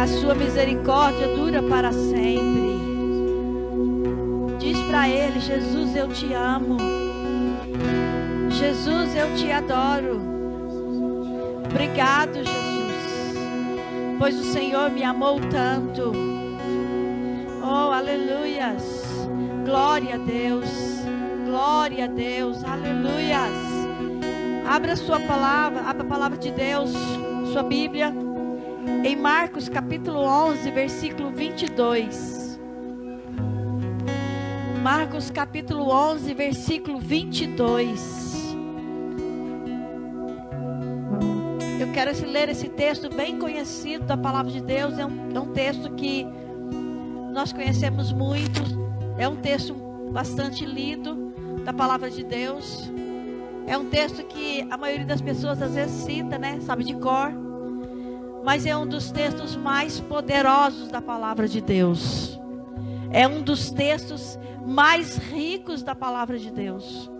A sua misericórdia dura para sempre. Diz para ele: Jesus, eu te amo. Jesus, eu te adoro. Obrigado, Jesus, pois o Senhor me amou tanto. Oh, aleluias. Glória a Deus. Glória a Deus. Aleluias. Abra a sua palavra, abra a palavra de Deus, sua Bíblia, em Marcos capítulo 11, versículo 22. Marcos capítulo 11, versículo 22. Eu quero ler esse texto bem conhecido da palavra de Deus. É um texto que nós conhecemos muito. É um texto bastante lido da palavra de Deus. É um texto que a maioria das pessoas às vezes cita, né? Sabe de cor. Mas é um dos textos mais poderosos da palavra de Deus. É um dos textos mais ricos da palavra de Deus.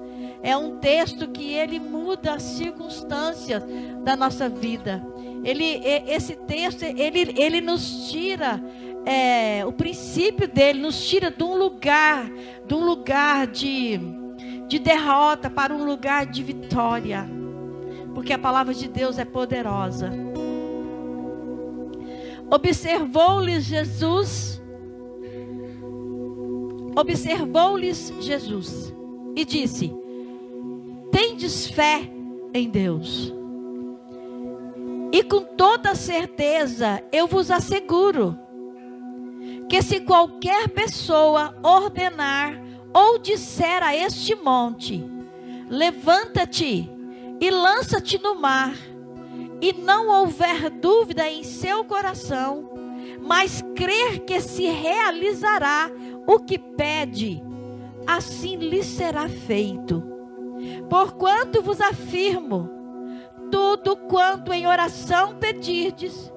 É um texto que ele muda as circunstâncias da nossa vida. Esse texto, ele nos tira, o princípio dele nos tira de um lugar de derrota para um lugar de vitória. Porque a palavra de Deus é poderosa. Observou-lhes Jesus e disse: tendes fé em Deus. E com toda certeza eu vos asseguro que se qualquer pessoa ordenar ou disser a este monte: levanta-te e lança-te no mar, e não houver dúvida em seu coração, mas crer que se realizará o que pede, assim lhe será feito. Porquanto vos afirmo, tudo quanto em oração pedirdes,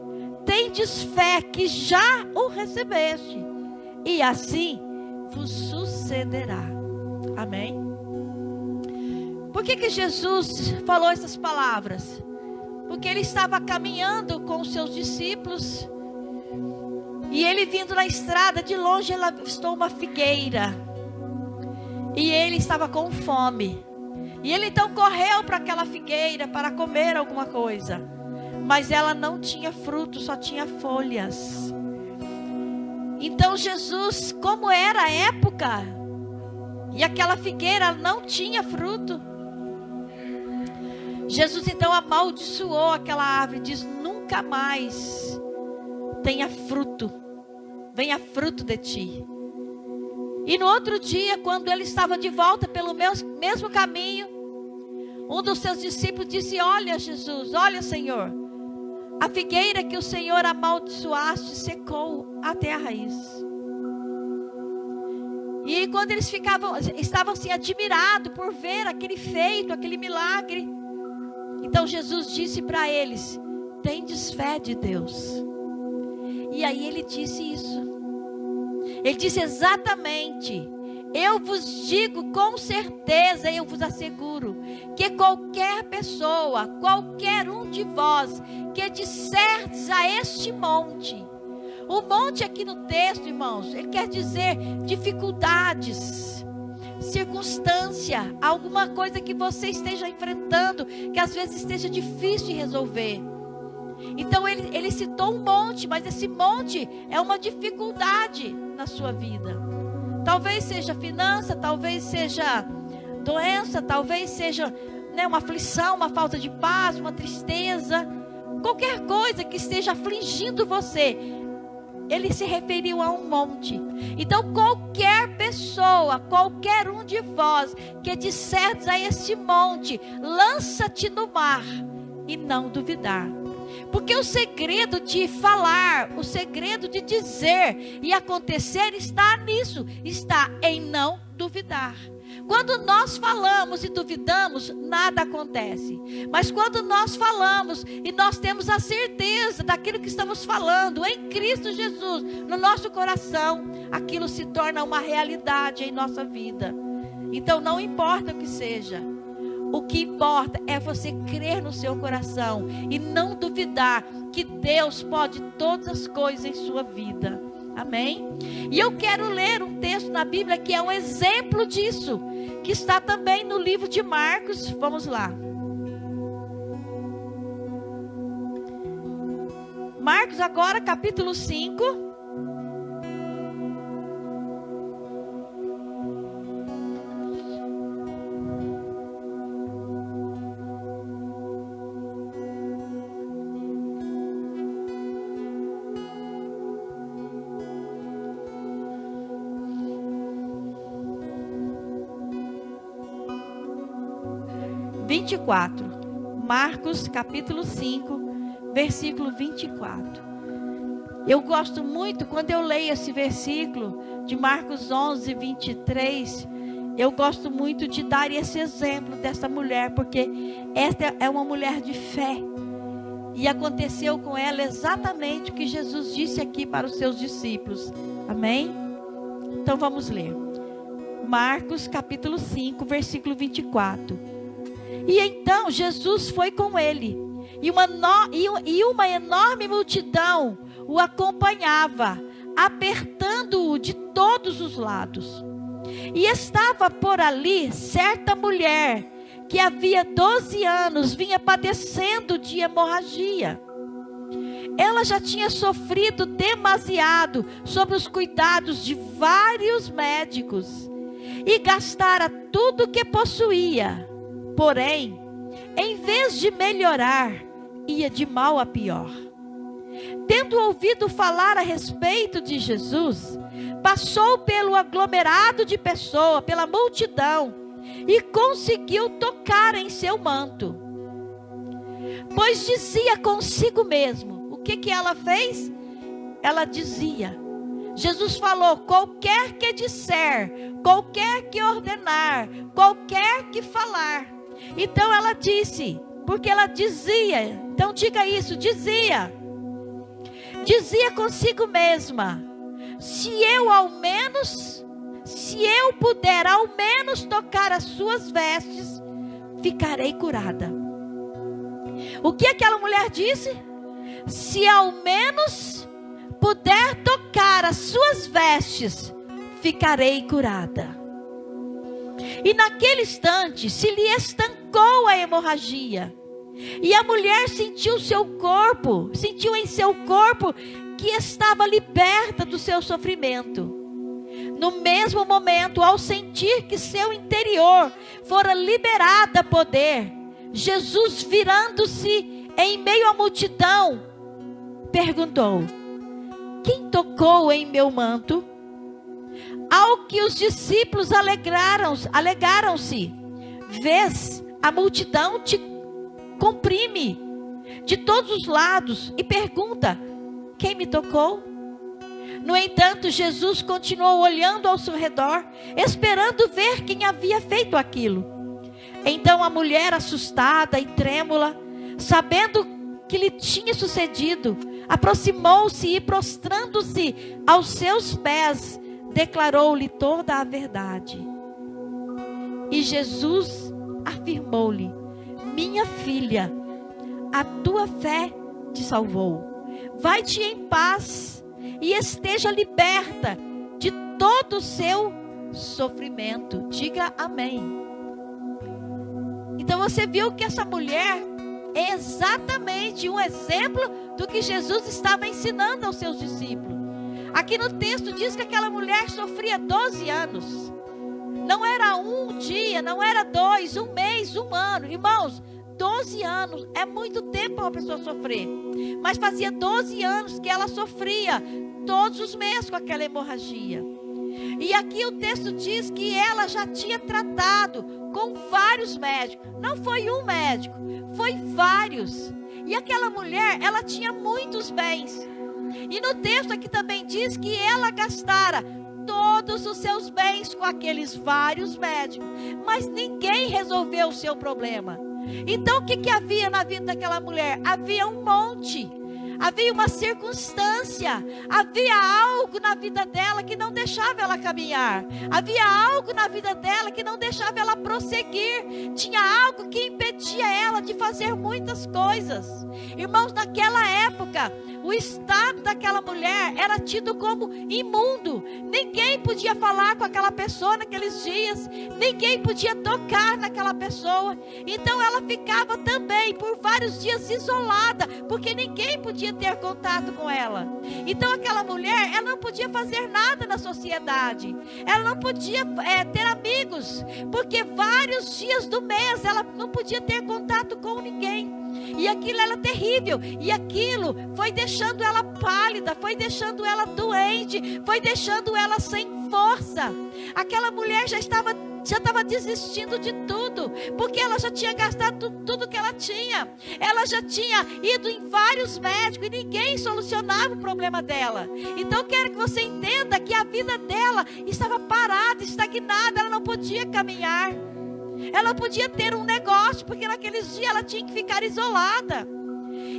tendes fé que já o recebeste, e assim vos sucederá. Amém? Por que Jesus falou essas palavras? Porque ele estava caminhando com os seus discípulos, e ele vindo na estrada, de longe ele avistou uma figueira, e ele estava com fome. E ele então correu para aquela figueira para comer alguma coisa. Mas ela não tinha fruto, só tinha folhas. Então Jesus, como era a época, e aquela figueira não tinha fruto, Jesus então amaldiçoou aquela árvore e diz: nunca mais tenha fruto, venha fruto de ti. E no outro dia, quando ele estava de volta pelo mesmo caminho, um dos seus discípulos disse: olha Jesus, olha Senhor, a figueira que o Senhor amaldiçoaste secou até a raiz. E quando eles estavam assim admirados por ver aquele feito, aquele milagre, então Jesus disse para eles: tendes fé de Deus. E aí ele disse isso. Ele disse exatamente: eu vos digo com certeza, eu vos asseguro, que qualquer pessoa, qualquer um de vós, que disserdes a este monte. O monte aqui no texto, irmãos, ele quer dizer dificuldades, circunstância, alguma coisa que você esteja enfrentando, que às vezes esteja difícil de resolver. Então ele citou um monte, mas esse monte é uma dificuldade na sua vida. Talvez seja finança, talvez seja doença, talvez seja, uma aflição, uma falta de paz, uma tristeza. Qualquer coisa que esteja afligindo você, ele se referiu a um monte. Então qualquer pessoa, qualquer um de vós que disserdes a esse monte: lança-te no mar, e não duvidar. Porque o segredo de falar, o segredo de dizer e acontecer está nisso, está em não duvidar. Quando nós falamos e duvidamos, nada acontece. Mas quando nós falamos e nós temos a certeza daquilo que estamos falando em Cristo Jesus, no nosso coração, aquilo se torna uma realidade em nossa vida. Então não importa o que seja. O que importa é você crer no seu coração e não duvidar que Deus pode todas as coisas em sua vida. Amém? E eu quero ler um texto na Bíblia que é um exemplo disso, que está também no livro de Marcos. Vamos lá. Marcos agora, capítulo 5. Marcos capítulo 5, versículo 24. Eu gosto muito, quando eu leio esse versículo de Marcos 11, 23, eu gosto muito de dar esse exemplo dessa mulher, porque esta é uma mulher de fé, e aconteceu com ela exatamente o que Jesus disse aqui para os seus discípulos. Amém? Então vamos ler Marcos capítulo 5, versículo 24. E então Jesus foi com ele, e uma enorme multidão o acompanhava, apertando-o de todos os lados. E estava por ali certa mulher, que havia 12 anos vinha padecendo de hemorragia. Ela já tinha sofrido demasiado sob os cuidados de vários médicos, e gastara tudo o que possuía. Porém, em vez de melhorar, ia de mal a pior. Tendo ouvido falar a respeito de Jesus, passou pelo aglomerado de pessoas, pela multidão, e conseguiu tocar em seu manto. Pois dizia consigo mesmo. O que ela fez? Ela dizia. Jesus falou: qualquer que disser, qualquer que ordenar, qualquer que falar. Então ela disse, porque ela dizia, então diga isso, dizia consigo mesma: se eu puder ao menos tocar as suas vestes, ficarei curada. O que aquela mulher disse? Se ao menos puder tocar as suas vestes, ficarei curada. E naquele instante se lhe estancou a hemorragia. E a mulher sentiu em seu corpo que estava liberta do seu sofrimento. No mesmo momento, ao sentir que seu interior fora liberado poder, Jesus, virando-se em meio à multidão, perguntou: quem tocou em meu manto? Ao que os discípulos alegaram-se: vês, a multidão te comprime de todos os lados e pergunta: quem me tocou? No entanto, Jesus continuou olhando ao seu redor, esperando ver quem havia feito aquilo. Então a mulher, assustada e trêmula, sabendo que lhe tinha sucedido, aproximou-se e, prostrando-se aos seus pés, declarou-lhe toda a verdade. E Jesus afirmou-lhe: minha filha, a tua fé te salvou. Vai-te em paz e esteja liberta de todo o seu sofrimento. Diga amém. Então você viu que essa mulher é exatamente um exemplo do que Jesus estava ensinando aos seus discípulos. Aqui no texto diz que aquela mulher sofria 12 anos. Não era um dia, não era 2, um mês, um ano. Irmãos, 12 anos é muito tempo para uma pessoa sofrer. Mas fazia 12 anos que ela sofria todos os meses com aquela hemorragia. E aqui o texto diz que ela já tinha tratado com vários médicos. Não foi um médico, foi vários. E aquela mulher, ela tinha muitos bens. E no texto aqui também diz que ela gastara todos os seus bens com aqueles vários médicos. Mas ninguém resolveu o seu problema. Então o que havia na vida daquela mulher? Havia um monte. havia uma circunstância, havia algo na vida dela que não deixava ela caminhar, havia algo na vida dela que não deixava ela prosseguir, tinha algo que impedia ela de fazer muitas coisas. Irmãos, naquela época, o estado daquela mulher era tido como imundo. Ninguém podia falar com aquela pessoa naqueles dias, ninguém podia tocar naquela pessoa. Então ela ficava também por vários dias isolada, porque ninguém podia ter contato com ela. Então aquela mulher, ela não podia fazer nada na sociedade, ela não podia ter amigos, porque vários dias do mês ela não podia ter contato com ninguém. E aquilo era terrível, e aquilo foi deixando ela pálida, foi deixando ela doente, foi deixando ela sem força. Aquela mulher já estava desistindo de tudo, porque ela já tinha gastado tudo que ela tinha. Ela já tinha ido em vários médicos e ninguém solucionava o problema dela. Então eu quero que você entenda que a vida dela estava parada, estagnada, ela não podia caminhar. Ela não podia ter um negócio, porque naqueles dias ela tinha que ficar isolada.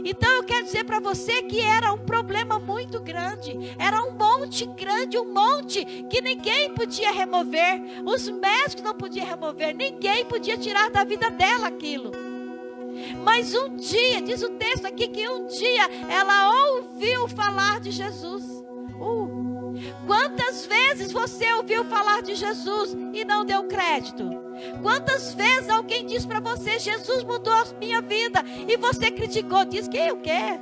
Então eu quero dizer para você que era um problema muito grande. Era um monte grande, um monte que ninguém podia remover. Os médicos não podiam remover, ninguém podia tirar da vida dela aquilo. Mas um dia, diz o texto aqui, que um dia ela ouviu falar de Jesus. Quantas vezes você ouviu falar de Jesus e não deu crédito? Quantas vezes alguém disse para você: Jesus mudou a minha vida, e você criticou, disse que o quê?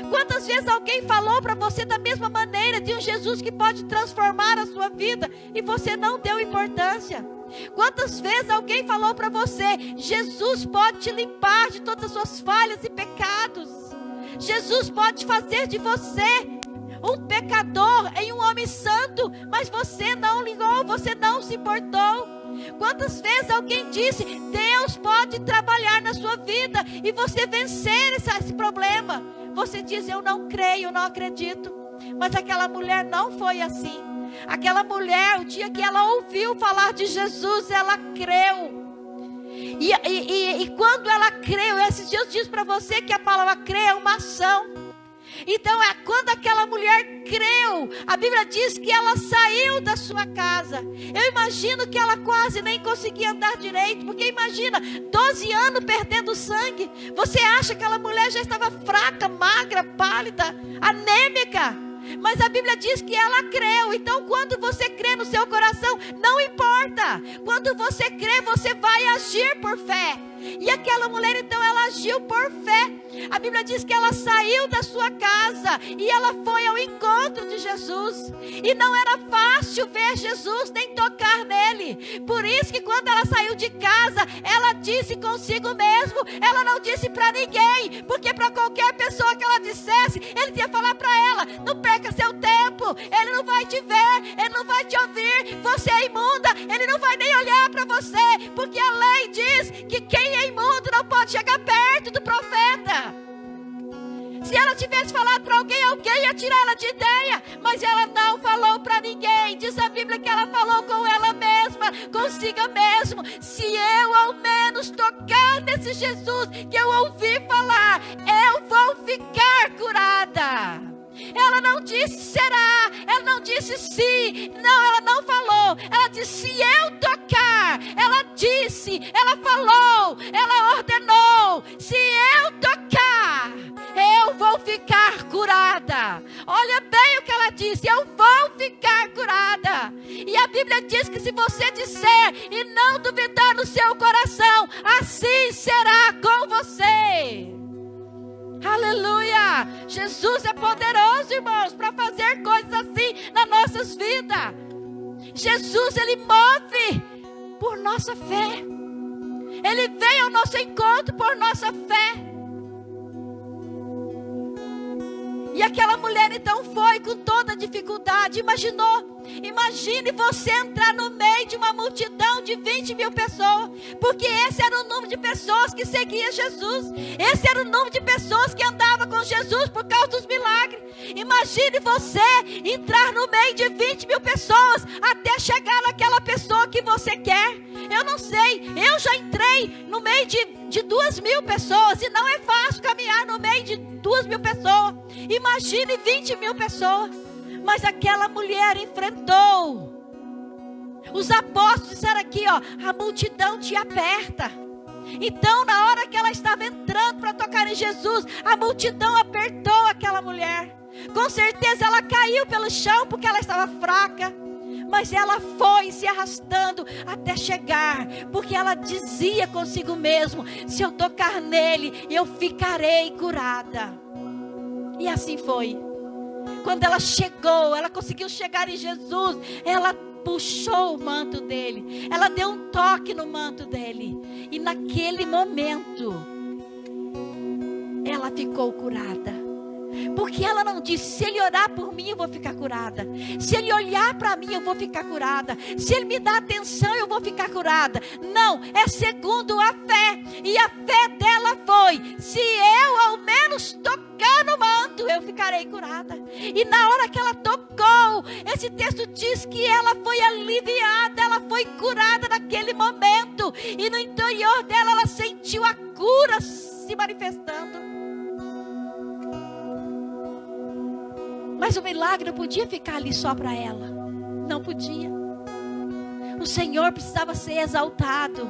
Quantas vezes alguém falou para você da mesma maneira de um Jesus que pode transformar a sua vida e você não deu importância? Quantas vezes alguém falou para você: Jesus pode te limpar de todas as suas falhas e pecados, Jesus pode fazer de você um pecador em um homem santo, mas você não ligou, você não se importou. Quantas vezes alguém disse: Deus pode trabalhar na sua vida e você vencer esse problema? Você diz: eu não creio, eu não acredito. Mas aquela mulher não foi assim. Aquela mulher, o dia que ela ouviu falar de Jesus, ela creu. E quando ela creu, esses dias eu disse para você que a palavra crer é uma ação. Então quando aquela mulher creu, a Bíblia diz que ela saiu da sua casa. Eu imagino que ela quase nem conseguia andar direito, porque imagina, 12 anos perdendo sangue. Você acha que aquela mulher já estava fraca, magra, pálida, anêmica? Mas a Bíblia diz que ela creu. Então quando você crê no seu coração, não importa. Quando você crê, você vai agir por fé. E aquela mulher, então, ela agiu por fé. A Bíblia diz que ela saiu da sua casa e ela foi ao encontro de Jesus. E não era fácil ver Jesus nem tocar nele. Por isso que quando ela saiu de casa, ela disse consigo mesmo. Ela não disse para ninguém, porque para qualquer pessoa que ela dissesse, ele ia falar para ela: não perca seu tempo, ele não vai te ver, ele não vai te ouvir, você é imunda, ele não vai nem olhar para você, porque a lei diz que quem é imundo não pode chegar perto do profeta. Se ela tivesse falado para alguém, alguém ia tirar ela de ideia. Mas ela não falou para ninguém. Diz a Bíblia que ela falou com ela mesma, consigo mesmo: se eu ao menos tocar nesse Jesus que eu ouvi falar, eu vou ficar curada. Ela não disse será, ela não disse sim, não, ela não falou. Ela disse: se eu tocar. Ela disse, ela falou, ela ordenou: se eu tocar, eu vou ficar curada. Olha bem o que ela disse: eu vou ficar curada. E a Bíblia diz que se você disser e não duvidar no seu coração, assim será com você. Aleluia! Jesus é poderoso, irmãos, para fazer coisas assim nas nossas vidas. Jesus, ele move por nossa fé. Ele vem ao nosso encontro por nossa fé. E aquela mulher então foi com toda dificuldade. Imagine você entrar no meio de uma multidão de 20 mil pessoas, porque esse era o número de pessoas que seguia Jesus. Esse era o número de pessoas que andava com Jesus por causa dos milagres. Imagine você entrar no meio de 20 mil pessoas até chegar naquela pessoa que você quer. Eu não sei, eu já entrei no meio de 2 mil pessoas e não é fácil caminhar no meio de 2 mil pessoas. Imagine 20 mil pessoas. Mas aquela mulher enfrentou. Os apóstolos disseram aqui, ó, a multidão te aperta. Então, na hora que ela estava entrando para tocar em Jesus, a multidão apertou aquela mulher. Com certeza ela caiu pelo chão porque ela estava fraca. Mas ela foi se arrastando até chegar, porque ela dizia consigo mesmo: se eu tocar nele, eu ficarei curada. E assim foi. Quando ela chegou, ela conseguiu chegar em Jesus, ela puxou o manto dele, ela deu um toque no manto dele, e naquele momento ela ficou curada. Porque ela não disse: se ele orar por mim, eu vou ficar curada. Se ele olhar para mim, eu vou ficar curada. Se ele me dar atenção, eu vou ficar curada. Não, é segundo a fé. E a fé dela foi: se eu ao menos tocar no manto, eu ficarei curada. E na hora que ela tocou, esse texto diz que ela foi aliviada, ela foi curada naquele momento. E no interior dela, ela sentiu a cura se manifestando. Mas o milagre não podia ficar ali só para ela. Não podia. O Senhor precisava ser exaltado.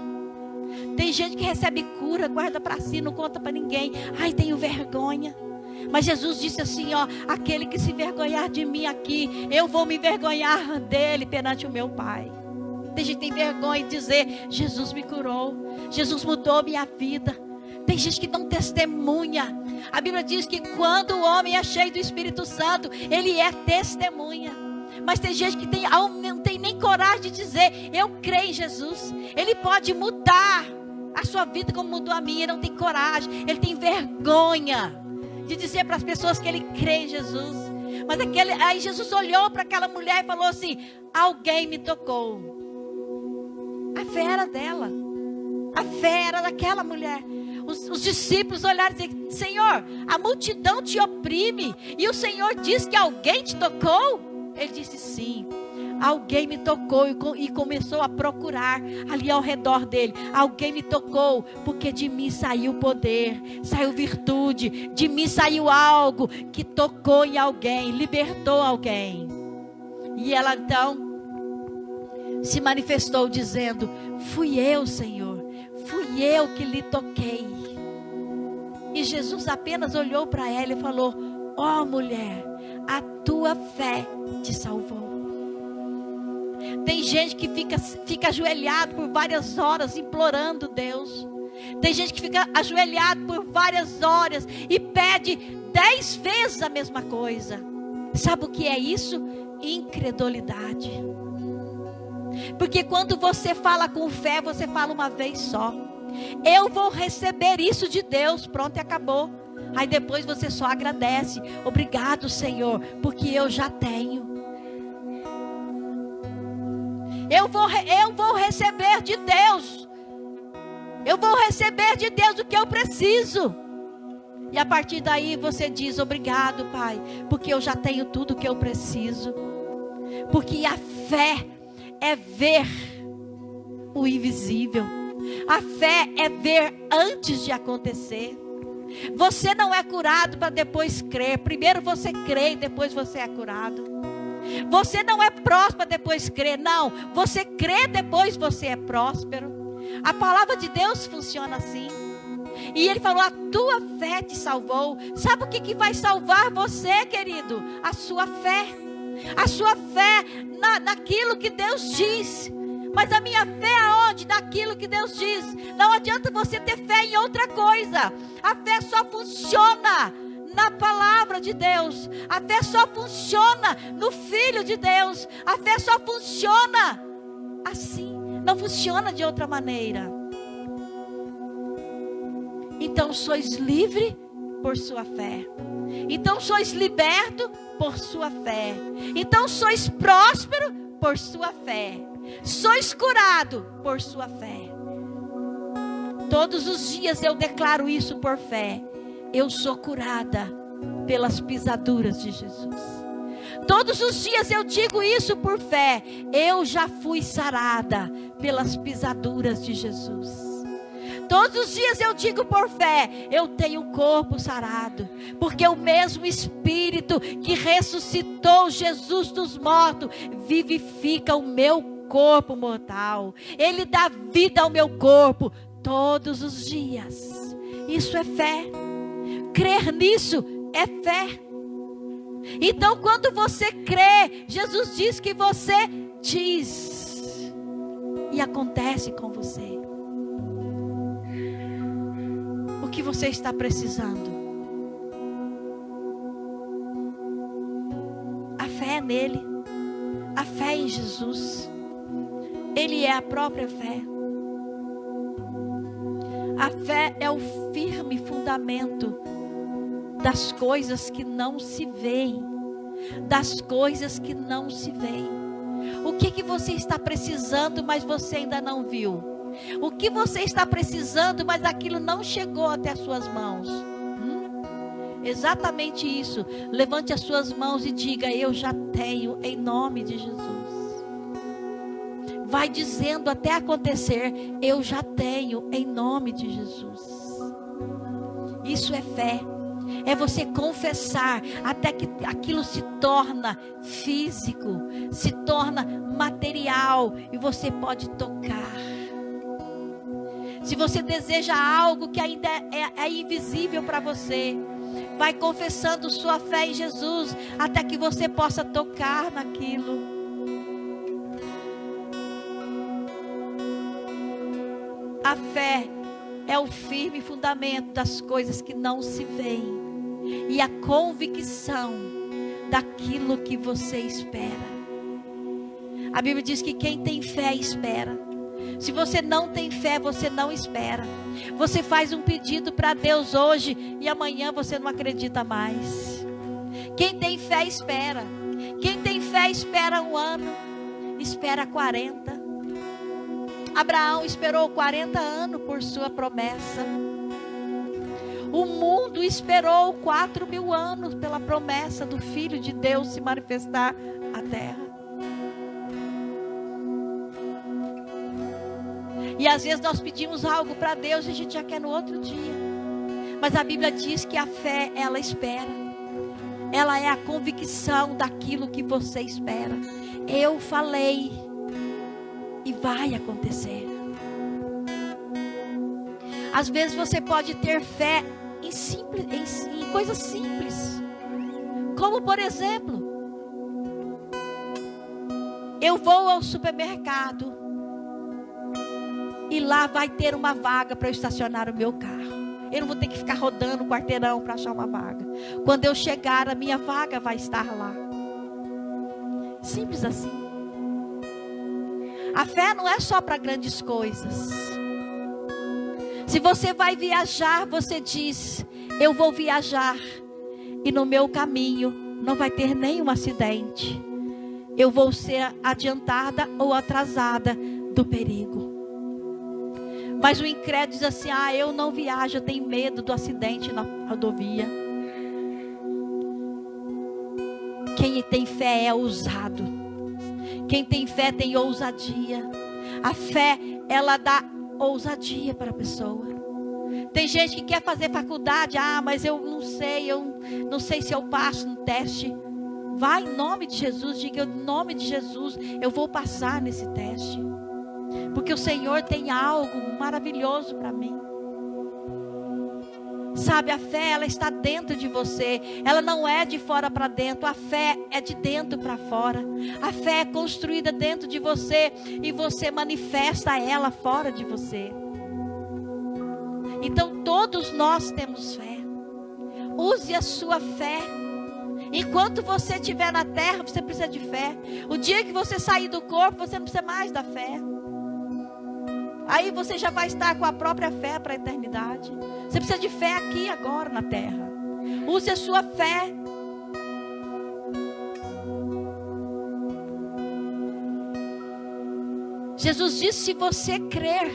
Tem gente que recebe cura, guarda para si, não conta para ninguém. Ai, tenho vergonha. Mas Jesus disse assim, ó: aquele que se envergonhar de mim aqui, eu vou me envergonhar dele perante o meu Pai. Tem gente que tem vergonha de dizer: Jesus me curou, Jesus mudou minha vida. Tem gente que não testemunha. A Bíblia diz que quando o homem é cheio do Espírito Santo, ele é testemunha. Mas tem gente que não tem nem coragem de dizer: eu creio em Jesus. Ele pode mudar a sua vida como mudou a minha. Ele não tem coragem, ele tem vergonha de dizer para as pessoas que ele crê em Jesus. Mas aí Jesus olhou para aquela mulher e falou assim: alguém me tocou. A fé era dela. A fé era daquela mulher. Os discípulos olharam e disseram: Senhor, a multidão te oprime, e o Senhor diz que alguém te tocou? Ele disse: sim, alguém me tocou. E começou a procurar ali ao redor dele. Alguém me tocou, porque de mim saiu poder, saiu virtude, de mim saiu algo que tocou em alguém, libertou alguém. E ela então se manifestou dizendo: fui eu, Senhor, fui eu que lhe toquei. E Jesus apenas olhou para ela e falou: ó mulher, a tua fé te salvou. Tem gente que fica ajoelhado por várias horas implorando Deus. Tem gente que fica ajoelhado por várias horas e pede 10 vezes a mesma coisa. Sabe o que é isso? Incredulidade. Porque quando você fala com fé, você fala uma vez só: eu vou receber isso de Deus, pronto, e acabou. Aí depois você só agradece: obrigado, Senhor, porque eu já tenho. Eu vou receber de Deus. Eu vou receber de Deus o que eu preciso. E a partir daí você diz: obrigado, Pai, porque eu já tenho tudo o que eu preciso. Porque a fé é ver o invisível. A fé é ver antes de acontecer. Você não é curado para depois crer. Primeiro você crê e depois você é curado. Você não é próspero para depois crer. Não, você crê, depois você é próspero. A palavra de Deus funciona assim. E ele falou: a tua fé te salvou. Sabe o que vai salvar você, querido? A sua fé. A sua fé naquilo que Deus diz. Mas a minha fé aonde? Naquilo que Deus diz. Não adianta você ter fé em outra coisa. A fé só funciona na palavra de Deus. A fé só funciona no Filho de Deus. A fé só funciona assim. Não funciona de outra maneira. Então sois livres por sua fé. Então sois libertos por sua fé. Então sois prósperos por sua fé. Sois curado por sua fé. Todos os dias eu declaro isso por fé. Eu sou curada pelas pisaduras de Jesus. Todos os dias eu digo isso por fé. Eu já fui sarada pelas pisaduras de Jesus. Todos os dias eu digo por fé, eu tenho um corpo sarado, porque o mesmo Espírito que ressuscitou Jesus dos mortos, vivifica o meu corpo mortal. Ele dá vida ao meu corpo todos os dias. Isso é fé. Crer nisso é fé. Então quando você crê, Jesus diz que você diz, e acontece com você. O que você está precisando? A fé é nele. A fé em Jesus. Ele é a própria fé. A fé é o firme fundamento das coisas que não se veem. Das coisas que não se veem. O que você está precisando, mas você ainda não viu? O que você está precisando, mas aquilo não chegou até as suas mãos? Exatamente isso. Levante as suas mãos e diga: eu já tenho, em nome de Jesus. Vai dizendo até acontecer: eu já tenho, em nome de Jesus. Isso é fé. É você confessar até que aquilo se torna físico, se torna material e você pode tocar. Se você deseja algo que ainda é invisível para você, vai confessando sua fé em Jesus até que você possa tocar naquilo. A fé é o firme fundamento das coisas que não se veem e a convicção daquilo que você espera. A Bíblia diz que quem tem fé espera. Se você não tem fé, você não espera. Você faz um pedido para Deus hoje e amanhã você não acredita mais. Quem tem fé espera. Quem tem fé espera 1 ano, espera 40. Abraão esperou 40 anos por sua promessa. O mundo esperou 4.000 anos pela promessa do Filho de Deus se manifestar à terra. E às vezes nós pedimos algo para Deus e a gente já quer no outro dia. Mas a Bíblia diz que a fé, ela espera. Ela é a convicção daquilo que você espera. Eu falei e vai acontecer. Às vezes você pode ter fé em coisas simples. Como por exemplo, eu vou ao supermercado e lá vai ter uma vaga para eu estacionar o meu carro. Eu não vou ter que ficar rodando o quarteirão para achar uma vaga. Quando eu chegar, a minha vaga vai estar lá. Simples assim. A fé não é só para grandes coisas. Se você vai viajar, você diz: eu vou viajar e no meu caminho não vai ter nenhum acidente. Eu vou ser adiantada ou atrasada do perigo. Mas o incrédulo diz assim: ah, eu não viajo, eu tenho medo do acidente na rodovia. Quem tem fé é ousado. Quem tem fé tem ousadia. A fé, ela dá ousadia para a pessoa. Tem gente que quer fazer faculdade. Ah, mas eu não sei se eu passo no teste. Vai em nome de Jesus, diga: em nome de Jesus, eu vou passar nesse teste. Porque o Senhor tem algo maravilhoso para mim. Sabe, a fé, ela está dentro de você. Ela não é de fora para dentro. A fé é de dentro para fora. A fé é construída dentro de você e você manifesta ela fora de você. Então todos nós temos fé. Use a sua fé. Enquanto você estiver na terra, você precisa de fé. O dia que você sair do corpo, você não precisa mais da fé. Aí você já vai estar com a própria fé para a eternidade. Você precisa de fé aqui agora na terra. Use a sua fé. Jesus disse: se você crer,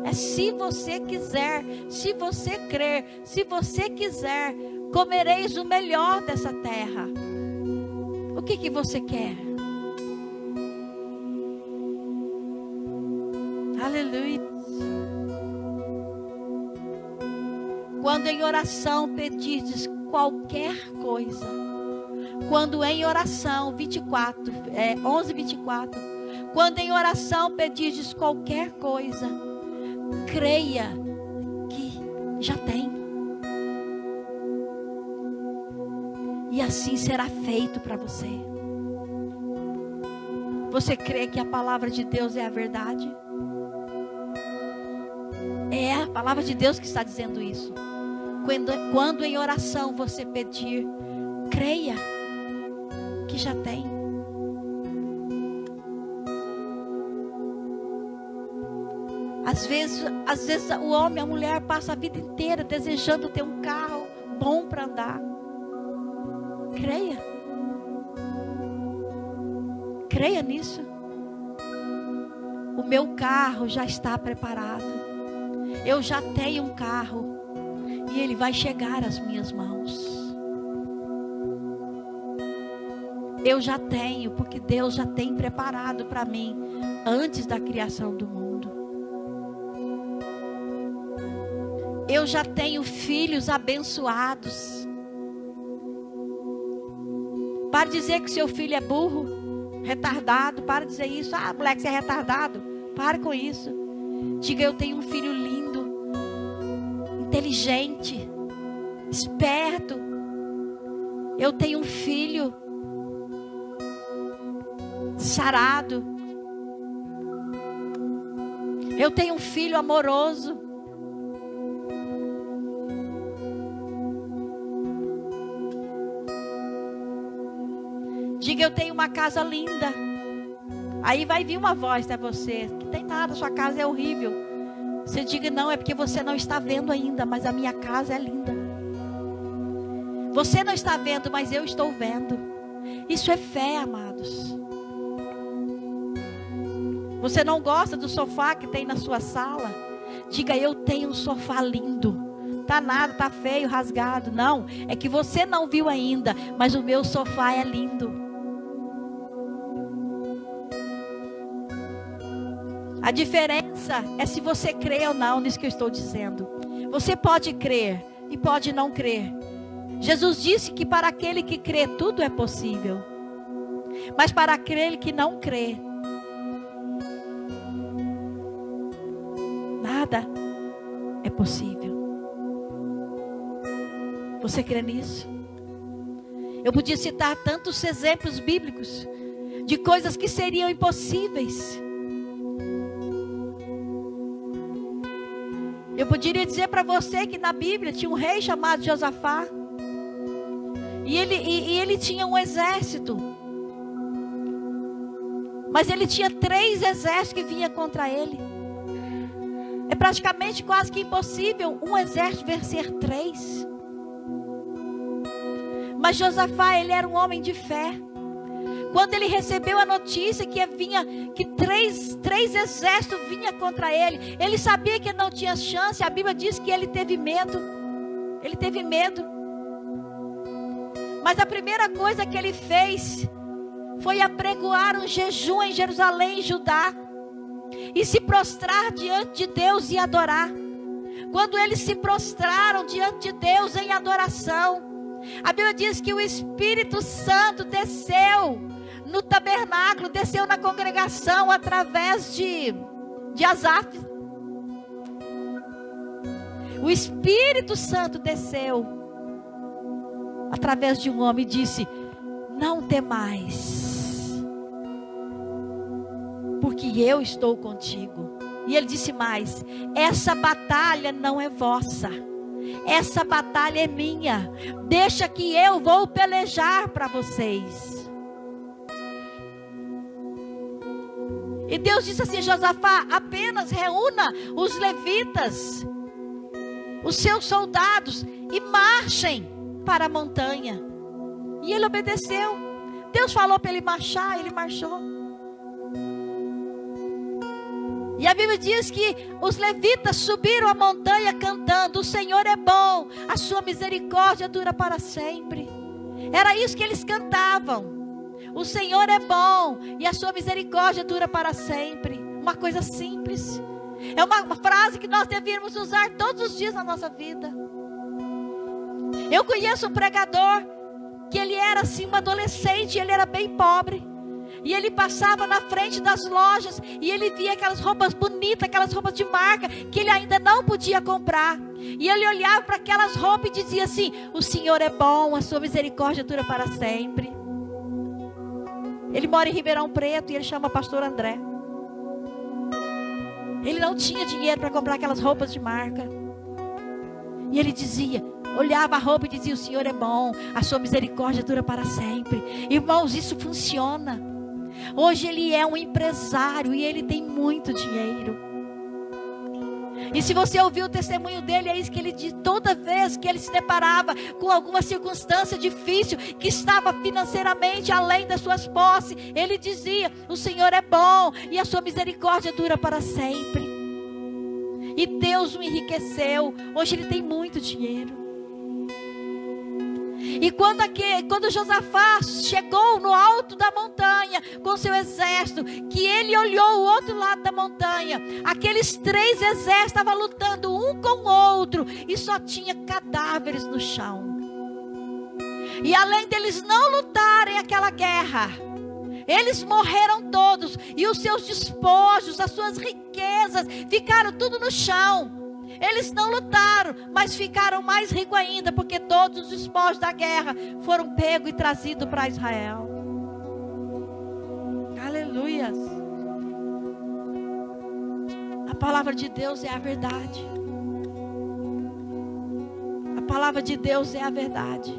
É se você quiser, se você crer, se você quiser, comereis o melhor dessa terra. O que você quer? Aleluia. Quando em oração pedirdes qualquer coisa, quando em oração, 11:24, quando em oração pedirdes qualquer coisa, creia que já tem. E assim será feito para você. Você crê que a palavra de Deus é a verdade? É a palavra de Deus que está dizendo isso. Quando em oração você pedir, creia que já tem. Às vezes o homem, a mulher passa a vida inteira desejando ter um carro bom para andar. Creia. Creia nisso. O meu carro já está preparado. Eu já tenho um carro. E ele vai chegar às minhas mãos. Eu já tenho, porque Deus já tem preparado para mim antes da criação do mundo. Eu já tenho filhos abençoados. Para de dizer que seu filho é burro, retardado. Para de dizer isso. Ah, moleque, você é retardado. Pare com isso. Diga, eu tenho um filho lindo, inteligente, esperto. Eu tenho um filho sarado. Eu tenho um filho amoroso. Diga, eu tenho uma casa linda. Aí vai vir uma voz para você: não tem nada, sua casa é horrível. Você diga, não, é porque você não está vendo ainda, mas a minha casa é linda. Você não está vendo, mas eu estou vendo. Isso é fé, amados. Você não gosta do sofá que tem na sua sala? Diga, eu tenho um sofá lindo. Tá nada, tá feio, rasgado. Não, é que você não viu ainda, mas o meu sofá é lindo. A diferença é se você crê ou não nisso que eu estou dizendo. Você pode crer e pode não crer. Jesus disse que para aquele que crê tudo é possível. Mas para aquele que não crê, nada é possível. Você crê nisso? Eu podia citar tantos exemplos bíblicos de coisas que seriam impossíveis. Eu poderia dizer para você que na Bíblia tinha um rei chamado Josafá. E ele tinha um exército. Mas ele tinha 3 exércitos que vinham contra ele. É praticamente quase que impossível um exército vencer 3. Mas Josafá, ele era um homem de fé. Quando ele recebeu a notícia que 3 exércitos vinham contra ele, ele sabia que não tinha chance. A Bíblia diz que ele teve medo. Ele teve medo. Mas a primeira coisa que ele fez foi apregoar um jejum em Jerusalém, em Judá, e se prostrar diante de Deus e adorar. Quando eles se prostraram diante de Deus em adoração, a Bíblia diz que o Espírito Santo desceu no tabernáculo, desceu na congregação através de Asaf. O Espírito Santo desceu através de um homem e disse: não temais, porque eu estou contigo. E ele disse mais: essa batalha não é vossa, essa batalha é minha. Deixa que eu vou pelejar para vocês. E Deus disse assim: Josafá, apenas reúna os levitas, os seus soldados, e marchem para a montanha. E ele obedeceu. Deus falou para ele marchar, ele marchou. E a Bíblia diz que os levitas subiram a montanha cantando: o Senhor é bom, a sua misericórdia dura para sempre. Era isso que eles cantavam. O Senhor é bom e a sua misericórdia dura para sempre. Uma coisa simples. É uma frase que nós deveríamos usar todos os dias na nossa vida. Eu conheço um pregador que ele era assim um adolescente, ele era bem pobre. E ele passava na frente das lojas e ele via aquelas roupas bonitas, aquelas roupas de marca que ele ainda não podia comprar. E ele olhava para aquelas roupas e dizia assim: o Senhor é bom, a sua misericórdia dura para sempre. Ele mora em Ribeirão Preto e ele chama pastor André. Ele não tinha dinheiro para comprar aquelas roupas de marca. E ele dizia, olhava a roupa e dizia: o Senhor é bom, a sua misericórdia dura para sempre. Irmãos, isso funciona. Hoje ele é um empresário e ele tem muito dinheiro. E se você ouvir o testemunho dele, é isso que ele diz: toda vez que ele se deparava com alguma circunstância difícil, que estava financeiramente além das suas posses, ele dizia: o Senhor é bom e a sua misericórdia dura para sempre. E Deus o enriqueceu. Hoje ele tem muito dinheiro. E quando Josafá chegou no alto da montanha com seu exército, que ele olhou o outro lado da montanha, aqueles 3 exércitos estavam lutando um com o outro e só tinha cadáveres no chão. E além deles não lutarem aquela guerra, eles morreram todos e os seus despojos, as suas riquezas ficaram tudo no chão. Eles não lutaram, mas ficaram mais ricos ainda, porque todos os despojos da guerra foram pegos e trazidos para Israel. Aleluias. A palavra de Deus é a verdade. A palavra de Deus é a verdade.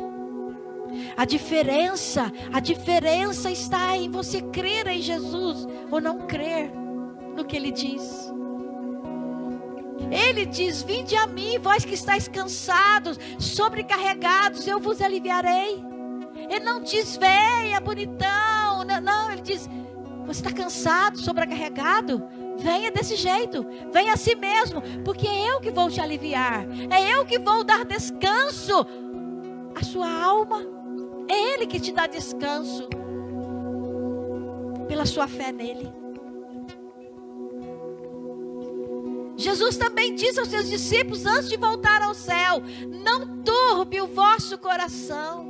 A diferença está em você crer em Jesus ou não crer no que Ele diz. Ele diz: vinde a mim, vós que estáis cansados, sobrecarregados, eu vos aliviarei. Ele não diz: venha bonitão. Não, ele diz: você está cansado, sobrecarregado? Venha desse jeito, venha assim mesmo, porque é eu que vou te aliviar. É eu que vou dar descanso à sua alma. É Ele que te dá descanso pela sua fé nele. Jesus também disse aos seus discípulos antes de voltar ao céu: não turbe o vosso coração,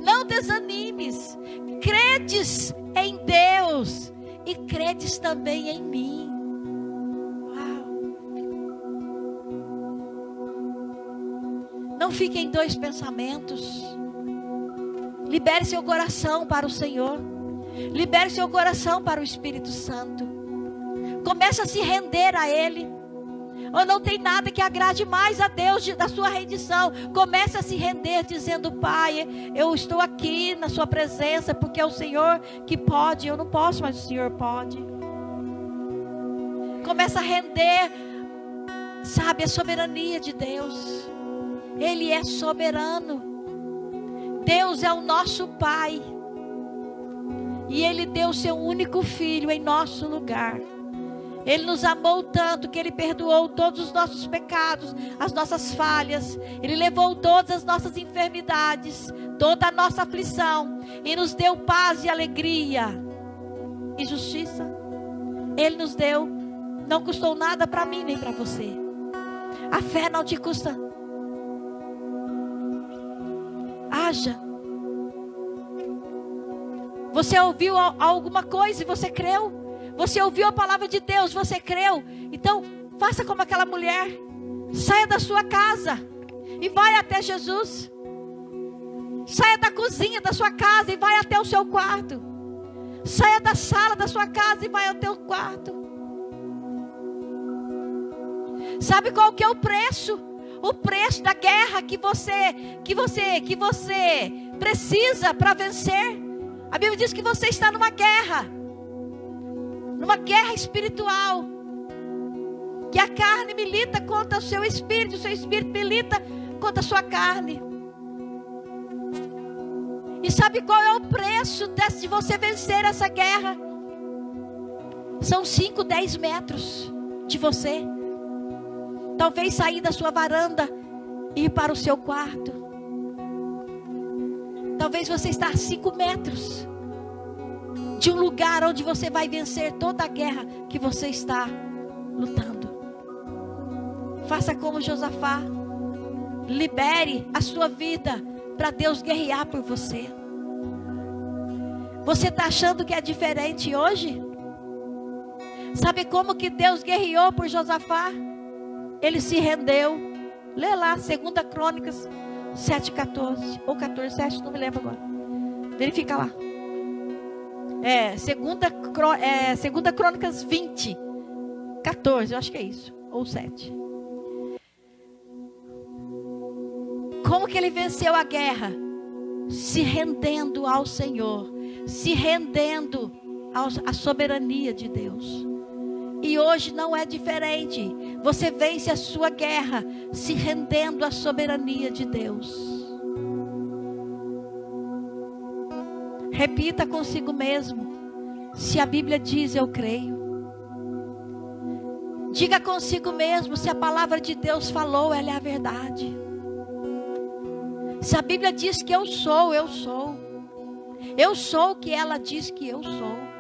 não desanimes, credes em Deus e credes também em mim. Uau. Não fique em 2 pensamentos. Libere seu coração para o Senhor. Libere seu coração para o Espírito Santo. Comece a se render a Ele. Ou não tem nada que agrade mais a Deus da sua rendição. Comece a se render dizendo: Pai, eu estou aqui na sua presença, porque é o Senhor que pode. Eu não posso, mas o Senhor pode. Comece a render, sabe, a soberania de Deus. Ele é soberano. Deus é o nosso Pai. E Ele deu o seu único Filho em nosso lugar. Ele nos amou tanto que Ele perdoou todos os nossos pecados, as nossas falhas. Ele levou todas as nossas enfermidades, toda a nossa aflição, e nos deu paz e alegria e justiça. Ele nos deu. Não custou nada para mim nem para você. A fé não te custa. Haja. Você ouviu alguma coisa e você creu? Você ouviu a palavra de Deus, você creu? Então, faça como aquela mulher. Saia da sua casa e vai até Jesus. Saia da cozinha da sua casa e vai até o seu quarto. Saia da sala da sua casa e vai até o quarto. Sabe qual que é o preço? O preço da guerra que você precisa para vencer. A Bíblia diz que você está numa guerra espiritual, que a carne milita contra o seu espírito milita contra a sua carne. E sabe qual é o preço de você vencer essa guerra? São 5, 10 metros de você. Talvez sair da sua varanda e ir para o seu quarto. Talvez você está a 5 metros de um lugar onde você vai vencer toda a guerra que você está lutando. Faça como Josafá. Libere a sua vida para Deus guerrear por você. Você está achando que é diferente hoje? Sabe como que Deus guerreou por Josafá? Ele se rendeu. Lê lá, 2 Crônicas 7:14 ou 14:7, não me lembro agora. Verifica lá. 2 Crônicas 20:14, eu acho que é isso, ou 7. Como que ele venceu a guerra? Se rendendo ao Senhor, se rendendo à soberania de Deus. E hoje não é diferente. Você vence a sua guerra se rendendo à soberania de Deus. Repita consigo mesmo. Se a Bíblia diz, eu creio. Diga consigo mesmo, se a palavra de Deus falou, ela é a verdade. Se a Bíblia diz que eu sou, eu sou. Eu sou o que ela diz que eu sou.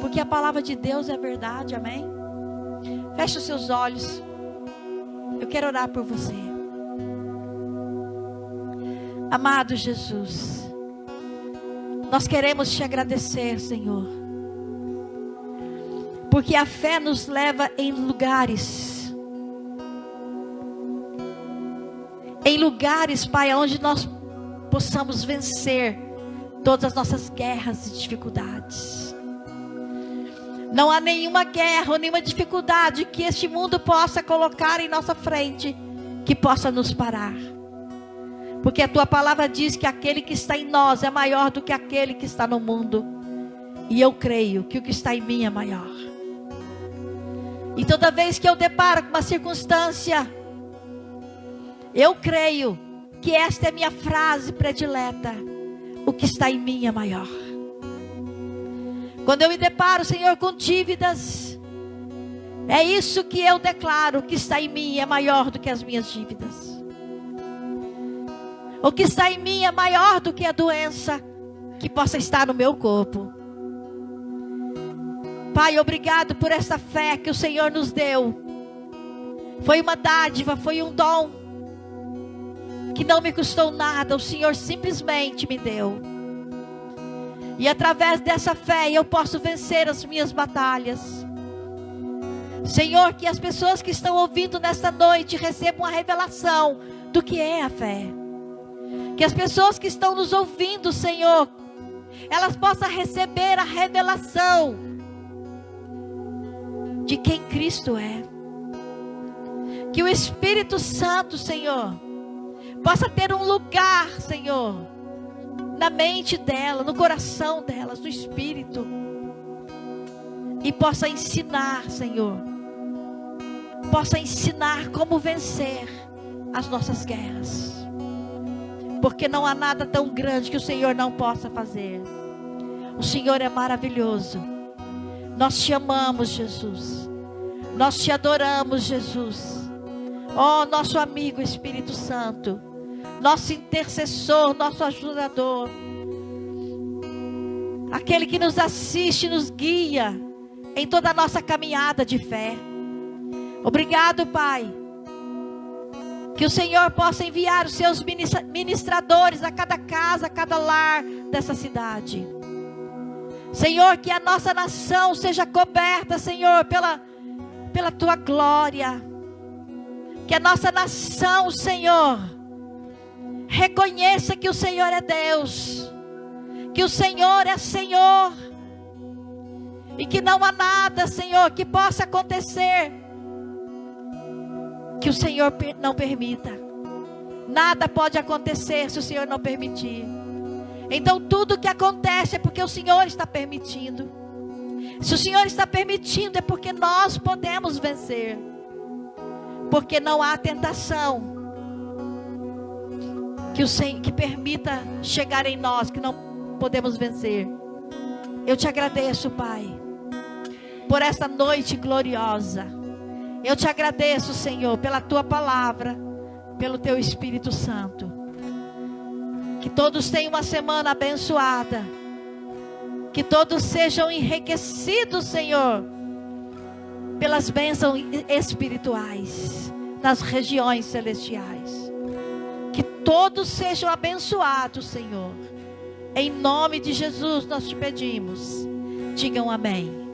Porque a palavra de Deus é verdade, amém? Feche os seus olhos. Eu quero orar por você. Amado Jesus, nós queremos te agradecer, Senhor. Porque a fé nos leva em lugares, Pai, onde nós possamos vencer todas as nossas guerras e dificuldades. Não há nenhuma guerra ou nenhuma dificuldade que este mundo possa colocar em nossa frente que possa nos parar. Porque a tua palavra diz que aquele que está em nós é maior do que aquele que está no mundo. E eu creio que o que está em mim é maior. E toda vez que eu deparo com uma circunstância, eu creio que esta é minha frase predileta: o que está em mim é maior. Quando eu me deparo, Senhor, com dívidas, é isso que eu declaro: o que está em mim é maior do que as minhas dívidas. O que está em mim é maior do que a doença que possa estar no meu corpo. Pai, obrigado por essa fé que o Senhor nos deu. Foi uma dádiva, foi um dom que não me custou nada, o Senhor simplesmente me deu. E através dessa fé eu posso vencer as minhas batalhas. Senhor, que as pessoas que estão ouvindo nesta noite recebam a revelação do que é a fé. Que as pessoas que estão nos ouvindo, Senhor, elas possam receber a revelação de quem Cristo é. Que o Espírito Santo, Senhor, possa ter um lugar, Senhor, na mente dela, no coração delas, no espírito. E possa ensinar, Senhor. Possa ensinar como vencer as nossas guerras. Porque não há nada tão grande que o Senhor não possa fazer. O Senhor é maravilhoso. Nós te amamos, Jesus. Nós te adoramos, Jesus. Oh, nosso amigo Espírito Santo, nosso intercessor, nosso ajudador, aquele que nos assiste, nos guia em toda a nossa caminhada de fé. Obrigado, Pai, que o Senhor possa enviar os seus ministradores a cada casa, a cada lar dessa cidade. Senhor, que a nossa nação seja coberta, Senhor, pela tua glória. Que a nossa nação, Senhor, reconheça que o Senhor é Deus, que o Senhor é Senhor, e que não há nada, Senhor, que possa acontecer que o Senhor não permita. Nada pode acontecer se o Senhor não permitir. Então tudo que acontece é porque o Senhor está permitindo. Se o Senhor está permitindo, é porque nós podemos vencer. Porque não há tentação que permita chegar em nós, que não podemos vencer. Eu te agradeço, Pai. por essa noite gloriosa. Eu te agradeço, Senhor, pela tua palavra, pelo teu Espírito Santo. Que todos tenham uma semana abençoada. Que todos sejam enriquecidos, Senhor, pelas bênçãos espirituais nas regiões celestiais. Que todos sejam abençoados, Senhor. Em nome de Jesus nós te pedimos. Digam amém.